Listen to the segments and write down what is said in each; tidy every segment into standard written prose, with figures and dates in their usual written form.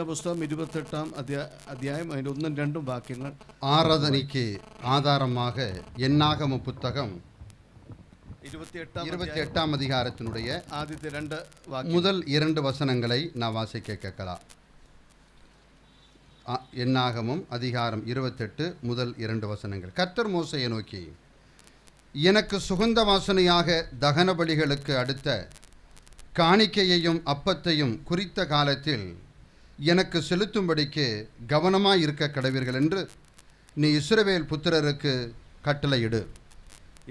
പുസ്തകം 28-ാം അധ്യായം അതിൻ്റെ 1-2 വാക്യങ്ങൾ. ஆராதனைக்கு ஆதாரமாக என்னாகம புத்தகம் 28ஆம் அதிகாரத்தினுடைய ആദ്യത്തെ 2 വാക്യം முதல் 2 வசனங்களை நான் வாசிக்க கேட்கலாம். என்னாகமம் அதிகாரம் 28 முதல் 2 வசனங்கள். கர்த்தர் மோசேயை நோக்கி, எனக்கு சுகந்த வாசனையாக தகன பலிகளுக்கு அடுத்த காணிக்கையையும் அப்பத்தையும் குறித்த காலத்தில் எனக்கு செலுத்தும்படிக்கு கவனமாய் இருக்க கடவீர்கள் என்று நீ இஸ்ரவேல் புத்திரருக்கு கட்டளையிடு.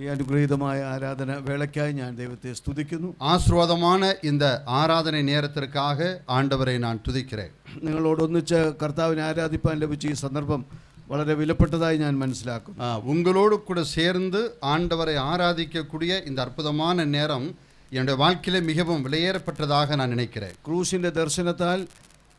ഈ അനുഗ്രഹീതമായ ആരാധന വേളയ്ക്കായി ഞാൻ ദൈവത്തെ സ്തുതിക്കുന്നു. ആശ്വാദமான இந்த ആരാധന നേരത്തിற்காக ആண்டവரை நான் துதிக்கிறேன். നിങ്ങളോടൊന്നിച്ച് കർത്താവിനെ ആരാധിപ്പാൻ ലഭിച്ച ഈ സന്ദർഭം വളരെ വിലപ്പെട്ടതായി ഞാൻ മനസ്സിലാക്കുന്നു. உங்களோடு கூட சேர்ந்து ஆண்டவரை ஆராதிக்கக்கூடிய இந்த அற்புதமான நேரம் என்னுடைய வாழ்க்கையிலே மிகவும் விலையேறப்பட்டதாக நான் நினைக்கிறேன். ക്രൂശിൻ്റെ ദർശനത്താൽ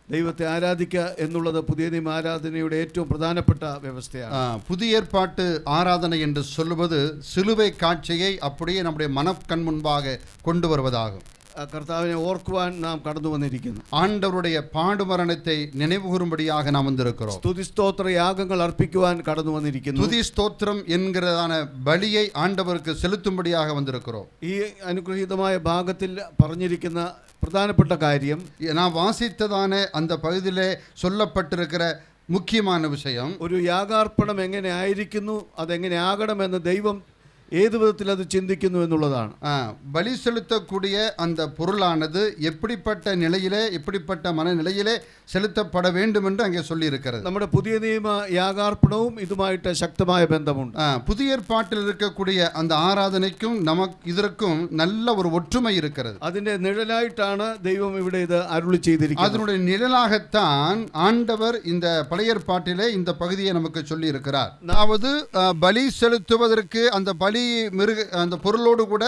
ദൈവത്തെ ആരാധിക്കുക എന്നുള്ളത് പുതിയ നിയമ ആരാധനയുടെ ഏറ്റവും പ്രധാനപ്പെട്ട വ്യവസ്ഥയാണ്. புதிய ஏற்பாட்டு ஆராதனை என்று சொல்லுவது சிலுவை காட்சியை அப்படியே நம்முடைய மனக்கண் முன்பாக கொண்டு வருவதாகும். കർത്താവിനെ ഓർക്കുവാൻ നാം കടന്നു വന്നിരിക്കുന്നു. ஆண்டவருடைய பாடுமரணத்தை நினைவுகூரும்படியாக நாம் வந்திருக்கிறோம். സ്തുതി സ്തോത്ര യാഗങ്ങൾ അർപ്പിക്കുവാൻ കടന്നു വന്നിരിക്കുന്നു. துதி ஸ்தோத்திரம் என்கிறதான பலியை ஆண்டவருக்கு செலுத்தும்படியாக வந்திருக்கிறோம். ഈ അനുഗ്രഹീതമായ ഭാഗത്തിൽ പറഞ്ഞിരിക്കുന്ന പ്രധാനപ്പെട്ട കാര്യം, நான் வாசித்ததான அந்த பகுதியிலே சொல்லப்பட்டிருக்கிற முக்கியமான விஷயம், ഒരു യാഗാർപ്പണം എങ്ങനെ ആയിരിക്കുന്നു, അതെങ്ങനെ ആകണമെന്ന് ദൈവം ഏത് വിധത്തിൽ അത് ചിന്തിക്കുന്നു എന്നുള്ളതാണ്. பலி செலுத்தக்கூடிய அந்த பொருளானது எப்படிப்பட்ட நிலையிலே எப்படிப்பட்ட மனநிலையிலே செலுத்தப்பட வேண்டும் என்று அங்கே சொல்லி இருக்கிறது. നമ്മുടെ പുതിയ നിയമ യാഗാർപ്പണവും ഇതുമായിട്ട് ശക്തമായ ബന്ധമുണ്ട്. புதிய ஏற்பாட்டில் இருக்கக்கூடிய அந்த ஆராதனைக்கும் நமக்கு இதற்கும் நல்ல ஒரு ஒற்றுமை இருக்கிறது. അതിന്റെ நிழலாയിട്ടാണ് ദൈവം ഇവിടെ ഇത് அருளி செய்திருக்கிறார். அதனுடைய நிழலாகத்தான் ஆண்டவர் இந்த பழைய ஏற்பாட்டிலே இந்த பகுதியை நமக்கு சொல்லி இருக்கிறார். அதாவது பலி செலுத்துவதற்கு அந்த பலி அந்த பொருளோடு கூட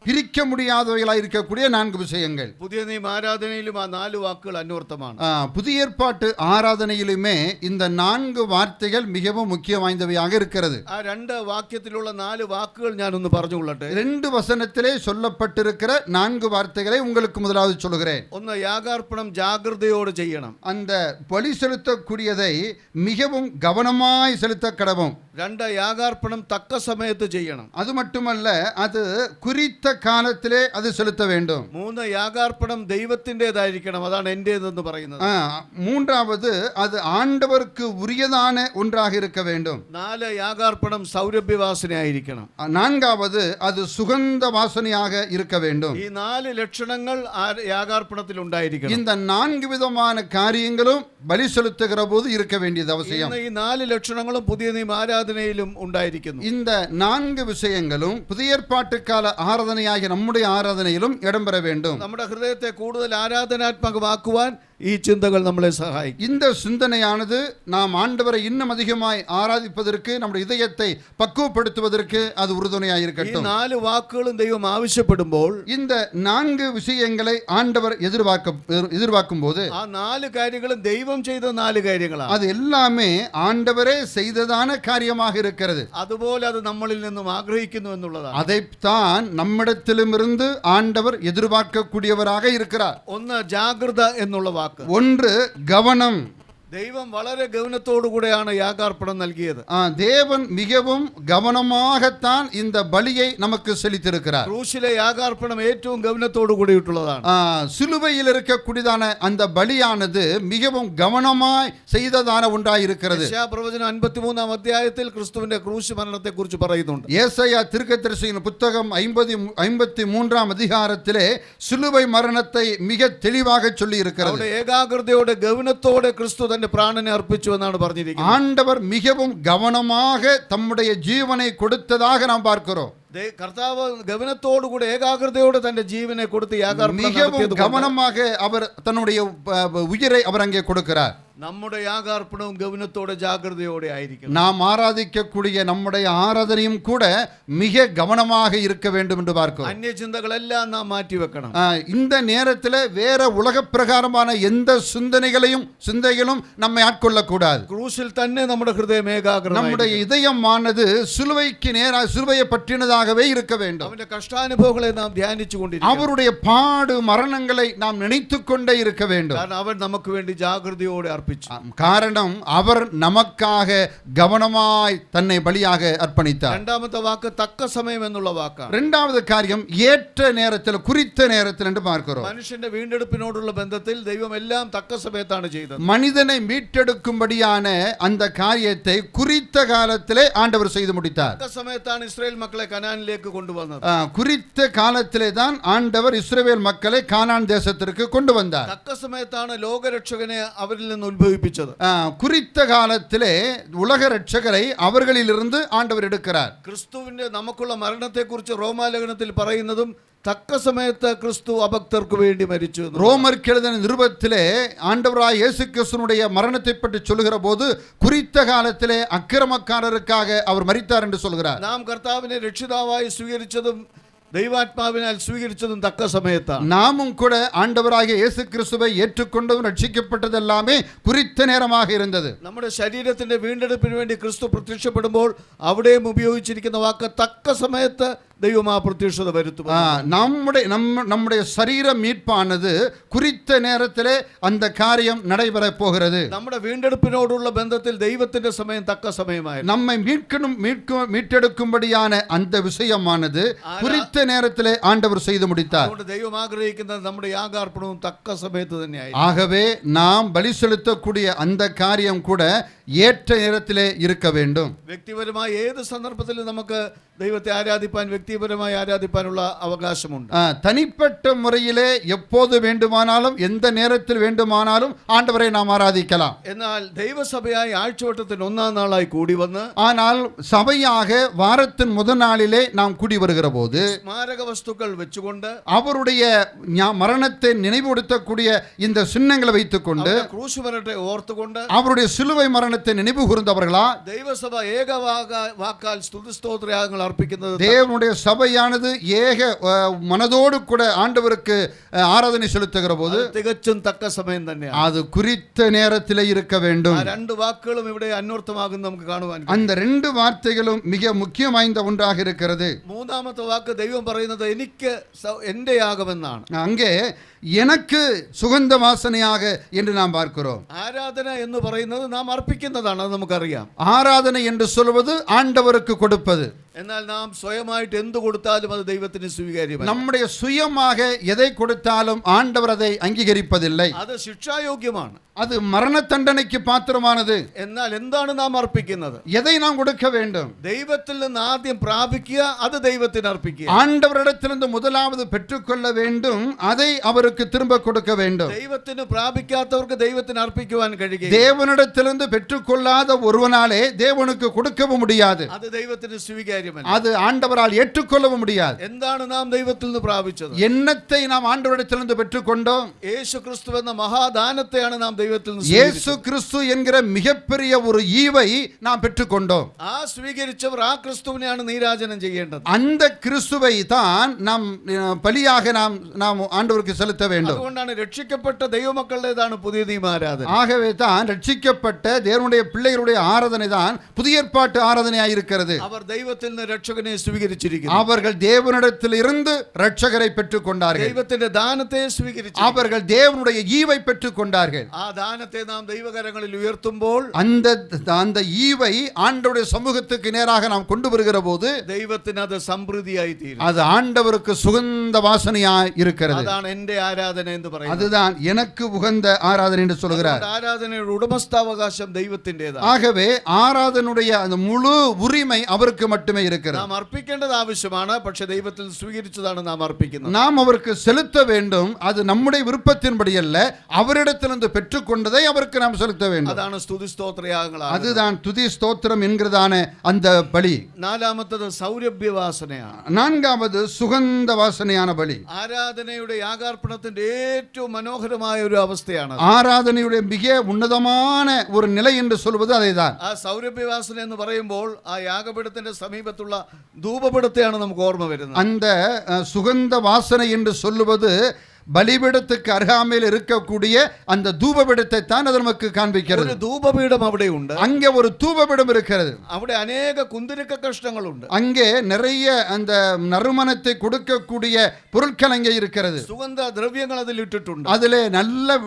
பிரிக்க முடியாதவைகளாக இருக்கக்கூடிய 4 விஷயங்கள். புதிய நியம ஆராதனையிலும் 4 வாக்குகள் அன்வர்த்தமான. புதிய ஏற்பாட்டு ஆராதனையிலுமே இந்த 4 வார்த்தைகள் மிகவும் முக்கியம் வாய்ந்தவையாக இருக்கிறது. 2 வாக்கியத்திலுள்ள 4 வாக்குகள் நான் ஒன்று പറഞ്ഞു கொள்ளട്ടെ. 2 வசனத்திலே சொல்லப்பட்டிருக்கிற 4 வார்த்தைகளை உங்களுக்கு முதலாவது சொல்கிறேன். ഒന്ന്, യാഗാർപ്പണം ജാഗ്രതയോടെ ചെയ്യണം. அந்த பலி செலுத்தக்கூடியதை மிகவும் கவனமாய் செலுத்த கடவும். 2, യാഗാർപ്പണം തക്ക സമയത്ത് ചെയ്യണം. அது மட்டுமல்ல, அது குறித்த காலத்திலே அது செலுத்த வேண்டும். 3, യാഗാർപ്പണം ദൈവത്തിൻ്റെതായിരിക്കണം. അതാണ് എൻ്റേതെന്ന് പറയുന്നത്. 3வது, அது ஆண்டவருக்கு உரியதான ஒன்றாக இருக்க வேண்டும். 4, യാഗാർപ്പണം സൗരഭ്യവാസനയായിരിക്കണം. 4வது, அது சுகந்த வாசனையாக இருக்க வேண்டும். ഈ 4 ലക്ഷണങ്ങൾ യാഗാർപ്പണത്തിൽ ഉണ്ടായിരിക്കണം. இந்த 4 விதமான காரியங்களும் பலி செலுத்துகிற போது இருக்க வேண்டியது அவசியம். ഈ 4 ലക്ഷണങ്ങളും പുതിയ നിയമ ആരാധനയിലും ഉണ്ടായിരിക്കുന്നു. இந்த 4 விஷயங்களும் புதிய ஏற்பாட்டு கால ஆராதனையாகிய நம்முடைய ஆராதனையிலும் இடம்பெற வேண்டும். നമ്മുടെ ഹൃദയത്തെ കൂടുതൽ ആരാധനാത്മകമാക്കുവാൻ ഈ ചിന്തകൾ നമ്മളെ സഹായിക്കും. இந்த சிந்தனையானது நாம் ஆண்டவரை இன்னும் அதிகமாய் ஆராதிப்பதற்கு, நம்முடைய இதயத்தை பக்குவப்படுத்துவதற்கு அது உறுதுணையாக இருக்கட்டும். ഈ 4 വാക്കുകളും ദൈവം ആവശ്യപ്പെടുമ്പോൾ, இந்த 4 விஷயங்களை ஆண்டவர் எதிர்பார்க்கும் போது, ആ 4 കാര്യങ്ങളും ദൈവം ചെയ്ത 4 കാര്യങ്ങളാണ്. அது எல்லாமே ஆண்டவரே செய்ததான காரியமாக இருக்கிறது. അതുപോലെ അത് നമ്മളിൽ നിന്നും ആഗ്രഹിക്കുന്നു എന്നുള്ളതാണ്. அதைத்தான் நம்மிடத்திலுமிருந்து ஆண்டவர் எதிர்பார்க்கக்கூடியவராக இருக்கிறார். ഒന്ന്, ജാഗ്രത എന്നുള്ള വാക്ക്. ஒன்று, கவனம். ദൈവം വളരെ ഗൗനത്തോടു കൂടെയാണ് യാഗാർപ്പണം നൽകിയത്. தேவன் மிகவும் கவனமாகத்தான் இந்த பலியை நமக்கு செலுத்தியிருக்கிறார். ക്രൂശിലെ യാഗാർപ്പണം ഏറ്റവും ഗൗനത്തോടു കൂടിയിട്ടുള്ളതാണ്. சிலுவையில் இருக்கக்கூடியதான அந்த பலியானது மிகவும் கவனமாய் செய்ததான ஒன்றாய் இருக்கிறது. യെശയ്യാപ്രവചനം 53-ാം അധ്യായത്തിൽ ക്രിസ്തുവിന്റെ ക്രൂശ് മരണത്തെ കുറിച്ച് പറയുന്നുണ്ട്. ஏசாயா தீர்க்கதரிசியின் புத்தகம் 53-ாம் அதிகாரத்திலே சிலுவை மரணத்தை மிக தெளிவாக சொல்லி இருக்கிறது. ഏകാഗ്രതയോടെ ഗൗനത്തോടെ ക്രിസ്തു തന്റെ പ്രാണനെ അർപ്പിച്ചു എന്നാണ് പറഞ്ഞിരിക്കുന്നത്. ஆண்டவர் மிகவும் கவனமாக தம்முடைய ஜீவனை கொடுத்ததாக நாம் பார்க்கிறோம். കർത്താവ് ഗവനത്തോടുകൂടെ ഏകാഗ്രതയോടെ തന്റെ ജീവനെ കൊടുത്ത് യാഗാർപ്പണം மிகவும் கவனமாக அவர் தன்னுடைய உயிரை அவர் அங்கே கொடுக்கிறார். നമ്മുടെ യാഗാർപ്പണവും ഗൗനത്തോടെ ജാഗ്രതയോടെ ആയിരിക്കണം. நாம் ஆராதிக்கக்கூடிய நம்முடைய ஆராதனையும் கூட மிக கவனமாக இருக்க வேண்டும் என்று பார்க்கிறோம். അന്യ ചിന്തകളെല്ലാം നാം മാറ്റി വെക്കണം. இந்த நேரத்தில் வேற உலக பிரகாரமான எந்த சிந்தனைகளும் நம்மை ஆட்கொள்ள கூடாது. ക്രൂശിൽ തന്നെ നമ്മുടെ ഹൃദയം ഏകാഗ്രമായി நம்முடைய இதயமானது சிலுவைக்கு நேராக சிலுவையை பற்றினதாகவே இருக்க வேண்டும். അവന്റെ കഷ്ടാനുഭവങ്ങളെ നാം ധ്യാനിച്ചുകൊണ്ടിരിക്കണം. அவருடைய பாடு மரணங்களை நாம் நினைத்துக் கொண்டே இருக்க வேண்டும். കാരണം അവൻ നമുക്ക് വേണ്ടി ജാഗ്രതയോടെ അർപ്പിച്ചു. காரணம் அவர் நமக்காக கவனமாய் தன்னை பலியாக அர்ப்பணித்தார். രണ്ടാമത്തെ വാക്ക് തക്ക സമയം എന്നുള്ള വാക്കാണ്. இரண்டாவது காரியம் ஏற்ற நேரத்தில் குறித்த நேரத்தில் என்று பார்க்கிறோம். മനുഷ്യന്റെ വീണ്ടെടുപ്പിനോടുള്ള ബന്ധത്തിൽ ദൈവം എല്ലാം തക്ക സമയത്താണ് ചെയ്തത്. மனிதனை மீட்டெடுக்கும்படியான அந்த காரியத்தை குறித்த காலத்திலே ஆண்டவர் செய்து முடித்தார். തക്ക സമയത്താണ് ഇസ്രായേൽ മക്കളെ കനാനിലേക്ക് കൊണ്ടുവന്നത്. குறித்த காலத்திலே தான் ஆண்டவர் இஸ்ரவேல் மக்களை கானான் தேசத்திற்கு கொண்டு வந்தார். തക്ക സമയത്താണ് ലോകരക്ഷകനെ അവരിൽ നിന്ന് ഉത്ഭവിപ്പിച്ചത്. குறித்த காலத்திலே உலக ரட்சகரை அவர்களிலிருந்து ஆண்டவர் எடுக்கிறார். ക്രിസ്തുവിന്റെ നമുക്കുള്ള മരണത്തെക്കുറിച്ച് റോമാലേഖനത്തിൽ പറയുന്നതും തക്ക സമയത്ത് ക്രിസ്തു അഭക്തർക്ക് വേണ്ടി മരിച്ചു. ரோமருக்கு எழுதின நிருபத்திலே ஆண்டவராய் இயேசு கிறிஸ்துவினுடைய மரணத்தை பற்றி சொல்லுகிற போது குறித்த காலத்திலே அக்கிரமக்காரருக்காக அவர் மரித்தார் என்று சொல்கிறார். നാം കർത്താവിനെ രക്ഷിതാവായി സ്വീകരിച്ചതും ദൈവാത്മാവിനാൽ സ്വീകരിച്ചതും തക്ക സമയത്താണ്. நாமும் கூட ஆண்டவராகிய இயேசு கிறிஸ்துவை ஏற்றுக்கொண்டதும் ரட்சிக்கப்பட்டது எல்லாமே குறித்த நேரமாக இருந்தது. നമ്മുടെ ശരീരത്തിന്റെ വീണ്ടെടുപ്പിന് വേണ്ടി ക്രിസ്തു പ്രത്യക്ഷപ്പെടുമ്പോൾ അവിടെയും ഉപയോഗിച്ചിരിക്കുന്ന വാക്ക് തക്ക സമയത്ത് ദൈവം ആ പ്രത്യക്ഷത വരുത്തും. நம்முடைய சரீர மீட்பானது குறித்த நேரத்திலே அந்த காரியம் நடைபெற போகிறது. നമ്മുടെ വീണ്ടെടുപ്പിനോടുള്ള ബന്ധത്തിൽ ദൈവത്തിന്റെ സമയം തക്ക സമയമായിരുന്നു. நம்மை மீட்டெடுக்கும்படியான அந்த விஷயமானது குறித்த நேரத்திலே ஆண்டவர் செய்து முடித்தார். അതുകൊണ്ട് ദൈവം ആഗ്രഹിക്കുന്നത് നമ്മുടെ യാഗാർപ്പണവും തക്ക സമയത്ത് തന്നെയായി. ஆகவே நாம் பலி செலுத்தக்கூடிய அந்த காரியம் கூட ஏற்ற நேரத்திலே இருக்க வேண்டும். വ്യക്തിപരമായ ഏത് സന്ദർഭത്തിലും നമുക്ക് ദൈവത്തെ ആരാധിപ്പാൻ വ്യക്തിപരമായി ആരാധിപ്പാനുള്ള അവകാശമുണ്ട്. தனிப்பட்ட முறையிலே எப்போது வேண்டுமானாலும் எந்த நேரத்தில் வேண்டுமானாலும் ஆண்டவரை நாம் ஆராதிக்கலாம். എന്നാൽ ദൈവസഭയായി ആഴ്ചവട്ടത്തിന് ഒന്നാം നാളായി കൂടി വന്ന് ஆனால் சபையாக வாரத்தின் முதல் நாளிலே நாம் கூடி வருகிற போது സ്മാരക വസ്തുക്കൾ വെച്ചുകൊണ്ട് அவருடைய மரணத்தை நினைவுபடுத்தக்கூடிய இந்த சின்னங்களை வைத்துக்கொண்டு ക്രൂശ് മരണത്തെ ഓർത്തുകൊണ്ട് அவருடைய சிலுவை மரணத்தை நினைவு கூர்ந்தவர்களா ദൈവസഭ വാക്കാൽ സ്തുതിസ്തോത്രയാഗങ്ങൾ അർപ്പിക്കുന്നത് தேவனுடைய சபையானது ஏக மனதோடு கூட ஆண்டவருக்கு ஆராதனை செலுத்துகிற போது തികച്ചും തക്ക സമയം തന്നെയാണ്. அது குறித்த நேரத்திலே இருக்க வேண்டும். രണ്ട് വാക്കുകളും ഇവിടെ അന്വർത്ഥമാകും നമുക്ക് കാണുവാൻ. அந்த ரெண்டு வார்த்தைகளும் மிக முக்கியம் வாய்ந்த ஒன்றாக இருக்கிறது. മൂന്നാമത്തെ വാക്ക് ദൈവം പറയുന്നത് എനിക്ക് എന്റെ യാഗമെന്നാണ്. அங்கே எனக்கு சுகந்த வாசனையாக என்று நாம் பார்க்கிறோம். ആരാധന എന്ന് പറയുന്നത് നാം അർപ്പിക്കുന്നതാണ്, അത് നമുക്കറിയാം. ஆராதனை என்று சொல்வது ஆண்டவருக்கு கொடுப்பது. എന്നാൽ നാം സ്വയമായിട്ട് എന്ത് കൊടുത്താലും അത് ദൈവത്തിന് സ്വീകാര്യമല്ല. நம்முடைய சுயமாக எதை கொடுத்தாலும் ஆண்டவர் அதை அங்கீகரிப்பதில்லை. അത് ശിക്ഷായോഗ്യമാണ്. அது மரண தண்டனைக்கு பாத்திரமானது. എന്നാൽ എന്താണ് നാം അർപ്പിക്കുന്നത്? எதை நாம் கொடுக்க வேண்டும்? ദൈവത്തിൽ നിന്ന് ആദ്യം പ്രാപിക്കുക, അത് ദൈവത്തിന് അർപ്പിക്കുക. ஆண்டவரிடத்திலிருந்து முதலாவது பெற்றுக்கொள்ள வேண்டும், அதை அவருக்கு திரும்ப கொடுக்க வேண்டும். ദൈവത്തിന് പ്രാപിക്കാത്തവർക്ക് ദൈവത്തിന് അർപ്പിക്കുവാൻ കഴിയില്ല. தேவனிடத்திலிருந்து பெற்றுக்கொள்ளாத ஒருவனாலே தேவனுக்கு கொடுக்கவும் முடியாது. അത് ദൈവത്തിന് സ്വീകാര്യമല്ല. அது ஆண்டவரால் ஏற்றுக்கொள்ளவும் முடியாது. എന്താണ് നാം ദൈവത്തിൽ നിന്ന് പ്രാപിച്ചത്? என்னத்தை நாம் ஆண்டவரிடத்திலிருந்து பெற்றுக்கொண்டோம்? യേശു ക്രിസ്തു എന്ന മഹാദാനത്തെയാണ് നാം ദൈവത്തിൽ നിന്ന് இயேசு கிறிஸ்து என்கிற மிகப்பெரிய ஒரு ஈவை நாம் பெற்றுக்கொண்டோம். ആ സ്വീകരിച്ചവർ ആ ക്രിസ്തുവിനെയാണ് നീരാജനം ചെയ്യേണ്ടത്. அந்த கிறிஸ்துவை தான் நாம் பலியாக நாம் ஆண்டவருக்கு செலுத்த வேண்டும். അതുകൊണ്ടാണ് രക്ഷിക്കപ്പെട്ട ദൈവമക്കളുടേതാണ് പുതിയ നിയമ ആരാധന. ஆகவே தான் ரட்சிக்கப்பட்ட தேவனுடைய பிள்ளைகளுடைய ஆராதனை தான் புதிய ஏற்பாட்டு ஆராதனையாக இருக்கிறது. അവർ ദൈവത്തിൽ നിന്ന് രക്ഷകനെ സ്വീകരിച്ചിരിക്കുന്നു. அவர்கள் தேவனிடத்தில் இருந்து ரட்சகரை பெற்றுக்கொண்டார்கள். ദൈവത്തിന്റെ ദാനത്തെ സ്വീകരിച്ചു. அவர்கள் தேவனுடைய ஈவை பெற்றுக்கொண்டார்கள். ആ ദാനത്തെ നാം ദൈവകരങ്ങളിൽ ഉയർത്തുമ്പോൾ அந்த ஈவை ஆண்டவருடைய சமூகத்துக்கு நேராக நாம் கொண்டு வருகிற போது ദൈവത്തിന് അത് സമൃദ്ധിയായി തീരും. அது ஆண்டவருக்கு சுகந்த வாசனையாய் இருக்கிறது. അതാണ് എന്റെ ആരാധന എന്ന് പറയുന്നത്. அதுதான் எனக்கு உகந்த ஆராதனை என்று சொல்கிறார். ആരാധനയുടെ ഉടമസ്ഥാവകാശം ദൈവത്തിന്റേതാണ്. ஆகவே ஆராதனுடைய அந்த முழு உரிமை அவருக்கு மட்டுமே இருக்கிறது. നാം അർപ്പിക്കേണ്ടത് ആവശ്യമാണ്, പക്ഷേ ദൈവത്തിൽ സ്വീകരിച്ചതാണ് നാം അർപ്പിക്കുന്നത്. நாம் அவருக்கு செலுத்த வேண்டும். அது நம்முடைய விருப்பத்தின்படி அல்ல, அவரிடத்திலிருந்து பெற்றுக்கொண்டதை அவருக்கு நாம் செலுத்த வேண்டும். അതാണ് സ്തുതി സ്തോത്രയാഗങ്ങൾ. அதுதான் துதி ஸ்தோத்திரம் என்கிறதான அந்த பலி. നാലാമത്തത് സൗരഭ്യവാസനയാണ്. நான்காவது சுகந்த வாசனையான பலி. ആരാധനയുടെ യാഗാർപ്പണത്തിന്റെ ഏറ്റവും മനോഹരമായ ഒരു അവസ്ഥയാണ്. ஆராதனையுடைய மிக உன்னதமான ஒரு நிலை என்று சொல்வது அதைதான். ആ സൗരഭ്യവാസന എന്ന് പറയുമ്പോൾ ആ യാഗപീഠത്തിന്റെ സമീപത്തുള്ള ധൂപപീഠത്തെയാണ് നമുക്ക് ഓർമ്മ വരുന്നത്. அந்த சுகந்த வாசனை என்று சொல்லுவது பலிபீடத்துக்கு அருகாமையில் இருக்கக்கூடிய அந்த தூபபீடத்தை தான் அது நமக்கு காண்பிக்கிறது. ഒരു ധൂപപീഠം അവിടെയുണ്ട്. அங்கே ஒரு தூபபீடம் இருக்கிறது. അവിടെ അനേക കുന്തിരിക്ക കഷ്ണങ്ങളുണ്ട്. அங்கே நிறைய அந்த நறுமணத்தை கொடுக்கக்கூடிய பொருட்கள் அங்கே இருக்கிறது. സുഗന്ധ ദ്രവ്യങ്ങൾ അതിൽ ഇട്ടിട്ടുണ്ട്. அதிலே நல்ல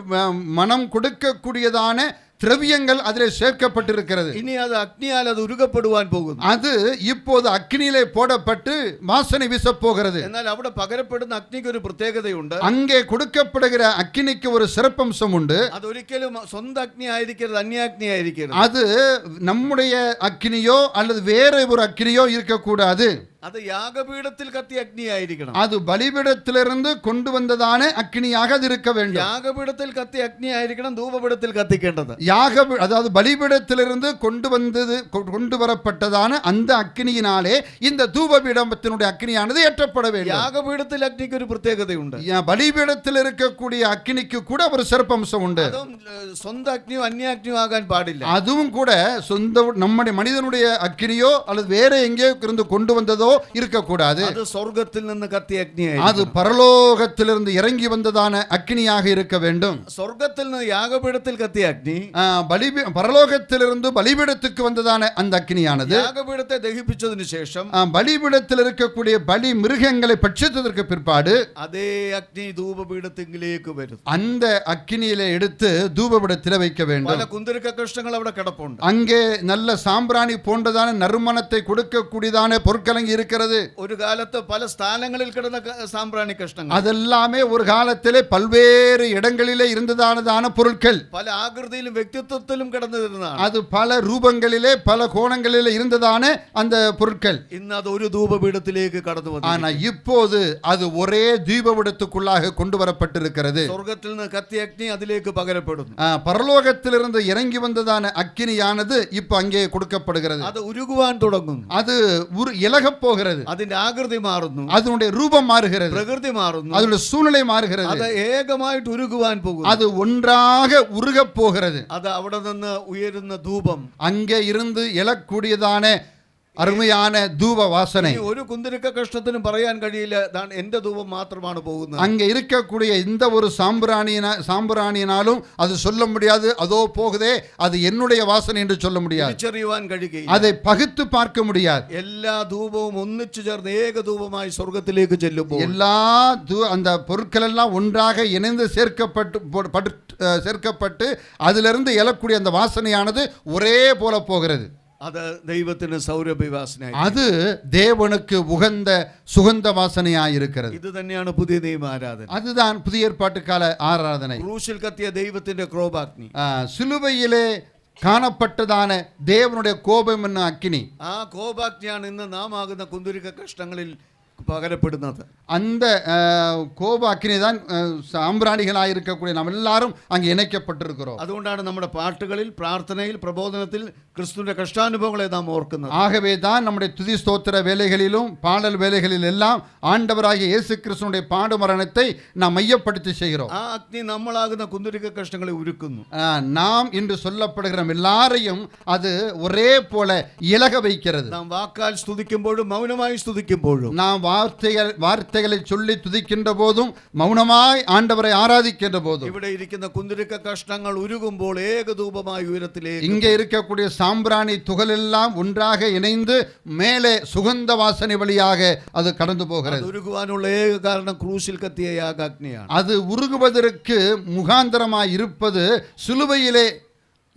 மனம் கொடுக்கக்கூடியதான திரவியங்கள் அதிலே சேர்க்கப்பட்டிருக்கிறது. ഇനി അത് അഗ്നിയാൽ അത് ഉരുകപ്പെടുവാൻ പോകുന്നു. அது இப்போது அக்னியிலே போடப்பட்டு வாசனை வீசப் போகிறது. എന്നാൽ അവിടെ പകരപ്പെടുന്ന അഗ്നിക്ക് ഒരു പ്രത്യേകതയുണ്ട്. அங்கே கொடுக்கப்படுகிற அக்னிக்கு ஒரு சிறப்பம்சம் உண்டு. അതൊരിക്കലും സ്വന്തം അഗ്നി ആയിരിക്കരുത്, അന്യാഗ്നി ആയിരിക്കരുത്. அது நம்முடைய அக்னியோ அல்லது வேற ஒரு அக்னியோ இருக்கக்கூடாது. അത് യാഗപീഠത്തിൽ കത്തിയ അഗ്നിയായിരിക്കണം. அது பலிபீடத்திலிருந்து கொண்டு வந்ததான அக்னியாக அது இருக்க வேண்டும். യാഗപീഠത്തിൽ കത്തിയ അഗ്നിയായിരിക്കണം ധൂപപീഠത്തിൽ കത്തിക്കേണ്ടത്. அதாவது பலிபீடத்திலிருந்து கொண்டு வரப்பட்டதான அந்த அக்னியினாலே இந்த தூபபீடத்தினுடைய அக்னியானது ஏற்றப்பட வேண்டும். യാഗപീഠത്തിൽ അഗ്നിക്ക് ഒരു പ്രത്യേകതയുണ്ട്. பலிபீடத்தில் இருக்கக்கூடிய அக்னிக்கு கூட ஒரு சிறப்பம்சம் உண்டு. അതും സ്വന്തം അഗ്നിയോ അന്യാഗ്നിയോ ആകാൻ പാടില്ല. அதுவும் கூட சொந்த நம்முடைய மனிதனுடைய அக்னியோ அல்லது வேற எங்கேயோ இருந்து கொண்டு வந்ததோ இருக்கக்கூடாது. அது சொர்க்கத்தில் നിന്ന് കത്തിയ അഗ്നിയായി, அது பரலோகத்திலிருந்து இறங்கி வந்ததான அக்னியாக இருக்க வேண்டும். സ്വർഗ്ഗത്തിൽ നിന്ന് യാഗപീഠത്തിൽ കത്തിയ അഗ്നി பரலோகத்திலிருந்து பலிபீடத்துக்கு வந்ததான அந்த அக்னியானது യാഗപീഠത്തെ ദഹിപ്പിച്ചതിനു ശേഷം பலிபீடத்தில் இருக்கக்கூடிய பலி மிருகங்களை பட்சித்ததற்கு பிற்பாடு അതേ അഗ്നി ധൂപപീഠത്തിലേക്ക് വരും. அந்த அக்னியிலே எடுத்து தூபபீடத்தில் வைக்க வேண்டும். പല കുന്തിരിക്ക കഷ്ണങ്ങൾ അവിടെ കിടപ്പുണ്ട്. அங்கே நல்ல சாம்பிராணி போன்றதான நறுமணத்தை கொடுக்கக்கூடியதான பொருட்கள் அங்கே இருக்கிறது. ഒരു കാലത്ത് പല സ്ഥാനങ്ങളിൽ കിടന്ന സാമ്പ്രാണി കഷ്ണങ്ങൾ, அதெல்லாமே ஒரு காலத்திலே பல்வேறு இடங்களிலே இருந்ததானதான பொருட்கள், പല ആകൃതിയിലും വ്യക്തിത്വത്തിലും കിടന്നിരുന്നതാണ്. அது பல ரூபங்களிலே பல கோணங்களிலே இருந்ததான அந்த பொருட்கள். ഇന്ന് അത് ഒരു ധൂപപീഠത്തിലേക്ക് കടന്നു വന്നു. ஆனா இப்போது அது ஒரே தீபபீடத்துக்குள்ளாக கொண்டு வரப்பட்டிருக்கிறது. സ്വർഗ്ഗത്തിൽ നിന്ന് കത്തിയ അഗ്നി അതിലേക്ക് പകരപ്പെടുന്നു. பரலோகத்திலிருந்து இறங்கி வந்ததான அக்கினியானது இப்ப அங்கே கொடுக்கப்படுகிறது. അത് ഉരുകുവാൻ തുടങ്ങുന്നു. அது இலகப் போகிறது. അതിന്റെ ആകൃതി മാറുന്നു, அதனுடைய ரூபம் மாறுகிறது, പ്രകൃതി മാറുന്നു, அதனுடைய சூழ்நிலை மாறுகிறது. അത് ഏകമായിട്ട് ഉരുകുവാൻ പോകുന്നു. அது ஒன்றாக உருகப் போகிறது. അത് അവിടെ നിന്ന് ഉയരുന്ന ധൂപം, அங்கே இருந்து எழக்கூடியதான அருமையான தூப வாசனை. ഒരു കുന്തിരിക്ക കഷ്ണത്തിനും പറയാൻ കഴിയില്ല എന്റെ ധൂപം മാത്രമാണ് പോകുന്നത്. அங்கே இருக்கக்கூடிய இந்த ஒரு சாம்பிராணியினாலும் அது சொல்ல முடியாது, அதோ போகுதே அது என்னுடைய வாசனை என்று சொல்ல முடியாது. തിരിച്ചറിയുവാൻ കഴിയുകയില്ല. அதை பகுத்து பார்க்க முடியாது. എല്ലാ ധൂപവും ഒന്നിച്ചു ചേർന്ന് ഏക ധൂപമായി സ്വർഗ്ഗത്തിലേക്ക് ചെല്ലുമ്പോൾ எல்லா அந்த பொருட்கள் எல்லாம் ஒன்றாக இணைந்து சேர்க்கப்பட்டு அதிலிருந்து எழக்கூடிய அந்த வாசனையானது ஒரே போல போகிறது. അത് ദൈവത്തിന് സൗരഭ്യവാസന, அது தேவனுக்கு உகந்த சுகந்த வாசனையாய் இருக்கிறது. ഇത് തന്നെയാണ് പുതിയ നിയമ ആരാധന. அதுதான் புதிய ஏற்பாட்டு கால ஆராதனை. ക്രൂശിൽ കത്തിയ ദൈവത്തിന്റെ ക്രോധാഗ്നി, சிலுவையிலே காணப்பட்டதான தேவனுடைய கோபம் என்னும் அக்கினி, ആ കോപാഗ്നിയാണ് ഇന്ന് നാം ആകുന്ന കുന്തിരിക്ക കഷ്ണങ്ങളിൽ പകരപ്പെടുന്നത്. அந்த கோப அக்கினி தான் சாம்பிராணிகளாக இருக்கக்கூடிய நாம் எல்லாரும் அங்கே இணைக்கப்பட்டிருக்கிறோம். അതുകൊണ്ടാണ് നമ്മുടെ പാട്ടുകളിൽ, പ്രാർത്ഥനയിൽ, പ്രബോധനത്തിൽ ക്രിസ്തുവിന്റെ കഷ്ടാനുഭവങ്ങളെ നാം ഓർക്കുന്നത്. ஆகவே தான் நம்முடைய துதி ஸ்தோத்திர வேலைகளிலும் பாடல் வேலைகளில் எல்லாம் ஆண்டவராகிய இயேசு கிறிஸ்துவினுடைய பாடு மரணத்தை நாம் மையப்படுத்தி செய்கிறோம். ആ അഗ്നി നമ്മളാകുന്ന കുന്തിരിക്ക കഷ്ണങ്ങളെ ഉരുക്കുന്നു. நாம் இன்று சொல்லப்படுகிற எல்லாரையும் அது ஒரே போல இலக வைக்கிறது. നാം വാക്കാൽ സ്തുതിക്കുമ്പോഴും മൗനമായി സ്തുതിക്കുമ്പോഴും, நாம் வார்த்தைகளை சொல்லி துதிக்கின்ற போதும் மௌனமாய் ஆண்டவரை ஆராதிக்கின்ற போதும், ഇവിടെ ഇരിക്കുന്ന കുന്തിരിക്ക കഷ്ണങ്ങൾ ഉരുകുമ്പോൾ ഏകധൂപമായി ഉയരത്തിലേക്ക്, இங்கே இருக்கக்கூடிய சாம்பிராணி துகள் எல்லாம் ஒன்றாக இணைந்து மேலே சுகந்த வாசனை வழியாக அது கடந்து போகிறது. ഉരുകുവാനുള്ള ഏക കാരണം ക്രൂശിൽ കത്തിയ യാഗാഗ്നിയാണ്. அது உருகுவதற்கு முகாந்தரமாய் இருப்பது சிலுவையிலே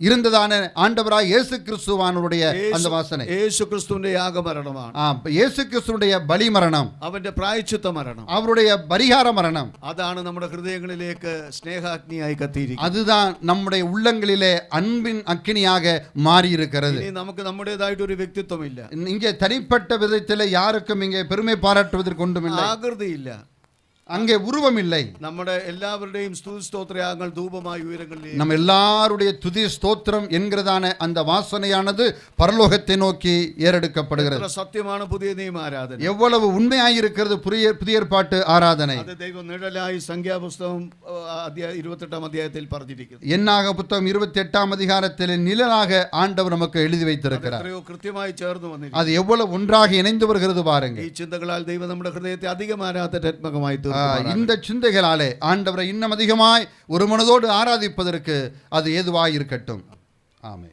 இருந்ததான ஆண்டவராய் இயேசு கிறிஸ்துவானுடைய அந்த வாசனை യേശു ക്രിസ്തുവിന്റെ യാഗമരണമാണ്. இயேசு கிறிஸ்துடைய பலி மரணம், അവന്റെ പ്രായശ്ചിത്ത മരണം, அவருடைய பரிகார மரணம், അതാണ് നമ്മുടെ ഹൃദയങ്ങളിലേക്ക് സ്നേഹാഗ്നിയായി കത്തിയിരിക്കുന്നത്. அதுதான் நம்முடைய உள்ளங்களிலே அன்பின் அக்கினியாக மாறி இருக்கிறது. ഇനി നമുക്ക് നമ്മുടേതായിട്ട് ഒരു വ്യക്തിത്വമില്ല, இங்கே தனிப்பட்ட விதத்தில் யாருக்கும் இங்கே பெருமை பாராட்டுவதற்கு ஒன்றுமில்லை, ആകൃതിയില്ല, அங்கே உருவம் இல்லை. നമ്മുടെ എല്ലാവരുടെയും സ്തുതി സ്തോത്രയാഗങ്ങൾ ധൂപമായി ഉയരങ്ങളിലേക്ക്, நம்ம எல்லாருடைய துதி ஸ்தோத்திரம் என்கிறதான அந்த வாசனையானது பரலோகத்தை நோக்கி ஏறெடுக்கப்படுகிறது. എത്ര സത്യമാണ് പുതിയ നിയമ ആരാധന, எவ்வளவு உண்மையாயிருக்கிறது புதிய ஏற்பாட்டு ஆராதனை. അത് ദൈവം നിഴലായി സംഖ്യാപുസ്തകം 28 അധ്യായത്തിൽ പറഞ്ഞിരിക്കുന്നു. என்னாக புத்தகம் 28 அதிகாரத்தில் நிழலாக ஆண்டவர் நமக்கு எழுதி வைத்திருக்கிறார். എത്രയോ കൃത്യമായി ചേർന്ന് വന്നിരിക്കുന്നു. அது எவ்வளவு ஒன்றாக இணைந்து வருகிறது பாருங்க. ഈ ചിന്തകളാൽ ദൈവം നമ്മുടെ ഹൃദയത്തെ അധികം ആരാധനാത്മകമായി തീർക്കും. இந்த சிந்தைகளாலே ஆண்டவரை இன்னும் அதிகமாய் ஒரு மனதோடு ஆராதிப்பதற்கு அது ஏதுவாய் இருக்கட்டும். ஆமென்.